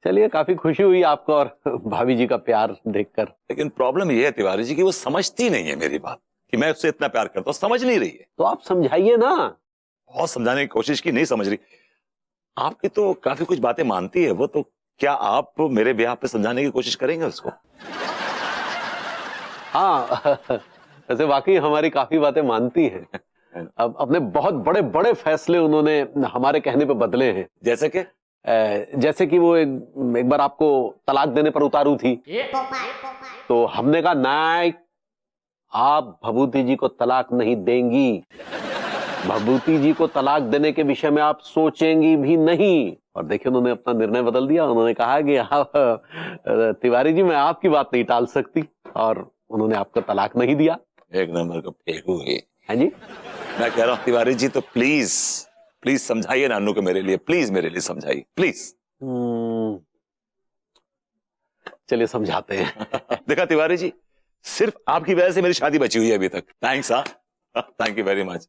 चलिए, काफी खुशी हुई आपको और भाभी जी का प्यार देखकर। लेकिन प्रॉब्लम ये है तिवारी जी कि वो समझती नहीं है मेरी बात, कि मैं उससे इतना प्यार करता हूँ, समझ नहीं रही है। तो आप समझाइए ना। बहुत समझाने की कोशिश की, नहीं समझ रही। आपकी तो काफी कुछ बातें मानती है वो, तो क्या आप मेरे ब्याह पे समझाने की कोशिश करेंगे उसको? हाँ, वैसे वाकई हमारी काफी बातें मानती हैं। अब अपने बहुत बड़े बड़े फैसले उन्होंने हमारे कहने पे बदले हैं। जैसे कि जैसे कि वो एक बार आपको तलाक देने पर उतारू थी, तो हमने कहा नहीं, आप भभूति जी को तलाक नहीं देंगी, भभूति जी को तलाक देने के विषय में आप सोचेंगी भी नहीं। और देखिए, उन्होंने अपना निर्णय बदल दिया। उन्होंने कहा कि आप तिवारी जी, मैं आपकी बात नहीं टाल सकती, और उन्होंने आपको तलाक नहीं दिया। एक नंबर का फेंकू ये। हाँ जी। मैं कह रहा हूँ तिवारी जी, तो प्लीज प्लीज समझाइए नानू को मेरे लिए, प्लीज मेरे लिए समझाइए प्लीज। चलिए समझाते हैं। देखा तिवारी जी, सिर्फ आपकी वजह से मेरी शादी बची हुई है अभी तक। थैंक्स, हाँ, थैंक यू वेरी मच।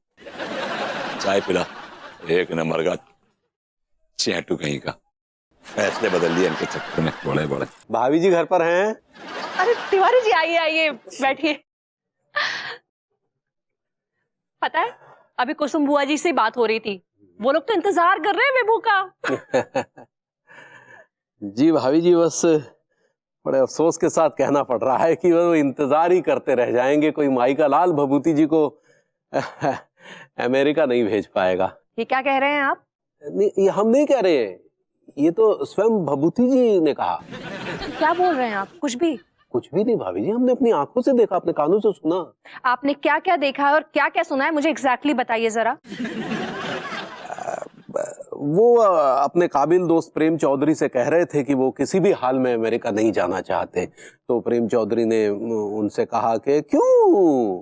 चाय पिला, एक नंबर का चैटू कहीं का। फैसले बदल लिए इनके चक्कर में बड़े बड़े। भाभी जी घर पर हैं? अरे तिवारी जी, आइए आइए, बैठिए। पता है, अभी कुसुम बुआ जी से बात हो रही थी, वो लोग तो इंतजार कर रहे हैं विभू का। जी भाभी जी, बस बड़े अफसोस के साथ कहना पड़ रहा है कि वो इंतजार ही करते रह जाएंगे। कोई माई का लाल भभूति जी को अमेरिका नहीं भेज पाएगा। ये क्या कह रहे हैं आप? नहीं, ये हम नहीं कह रहे हैं, ये तो स्वयं भभूति जी ने कहा। क्या बोल रहे हैं आप? कुछ भी? कुछ भी नहीं भाभी जी, हमने अपनी आंखों से देखा, अपने कानों से सुना। आपने क्या क्या देखा है और क्या क्या सुना है, मुझे एग्जैक्टली बताइए जरा। वो अपने काबिल दोस्त प्रेम चौधरी से कह रहे थे कि वो किसी भी हाल में अमेरिका नहीं जाना चाहते। तो प्रेम चौधरी ने उनसे कहा कि क्यों?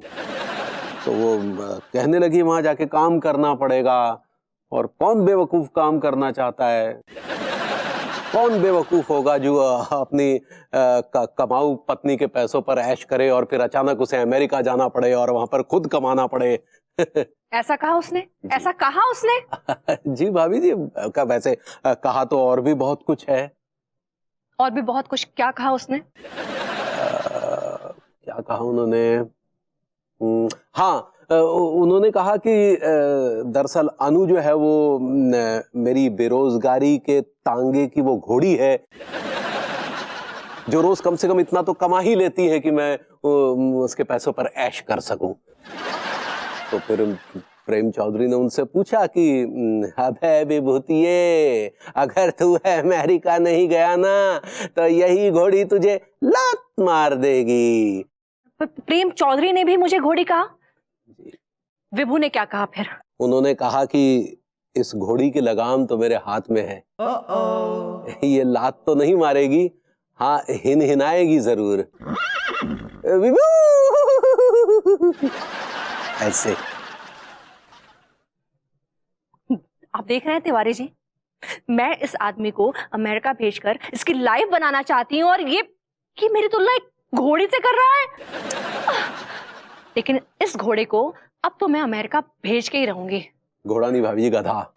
तो वो कहने लगी वहां जाके काम करना पड़ेगा, और कौन बेवकूफ काम करना चाहता है? कौन बेवकूफ होगा जो अपनी कमाऊ पत्नी के पैसों पर ऐश करे और फिर अचानक उसे अमेरिका जाना पड़े और वहां पर खुद कमाना पड़े। ऐसा कहा उसने? ऐसा कहा उसने? जी भाभी जी, वैसे कहा तो और भी बहुत कुछ है। और भी बहुत कुछ? क्या कहा उसने? क्या कहा उन्होंने? हाँ, उन्होंने कहा कि दरअसल अनु जो है वो मेरी बेरोजगारी के तांगे की वो घोड़ी है, जो रोज कम से कम इतना तो कमा ही लेती है कि मैं उसके पैसों पर ऐश कर सकूं। तो फिर प्रेम चौधरी ने उनसे पूछा कि अबे विभूतिये, अगर तू अमेरिका नहीं गया ना तो यही घोड़ी तुझे लात मार देगी। प्रेम चौधरी ने भी मुझे घोड़ी कहा? विभू ने क्या कहा फिर? उन्होंने कहा कि इस घोड़ी की लगाम तो मेरे हाथ में है। ये लात तो नहीं मारेगी, हाँ हिनाएगी जरूर। विभू ऐसे। आप देख रहे हैं तिवारी जी, मैं इस आदमी को अमेरिका भेजकर इसकी लाइफ बनाना चाहती हूँ, और ये मेरी तुलना एक घोड़ी से कर रहा है। लेकिन इस घोड़े को अब तो मैं अमेरिका भेज के ही रहूंगी। घोड़ा नहीं भाभी जी, गधा।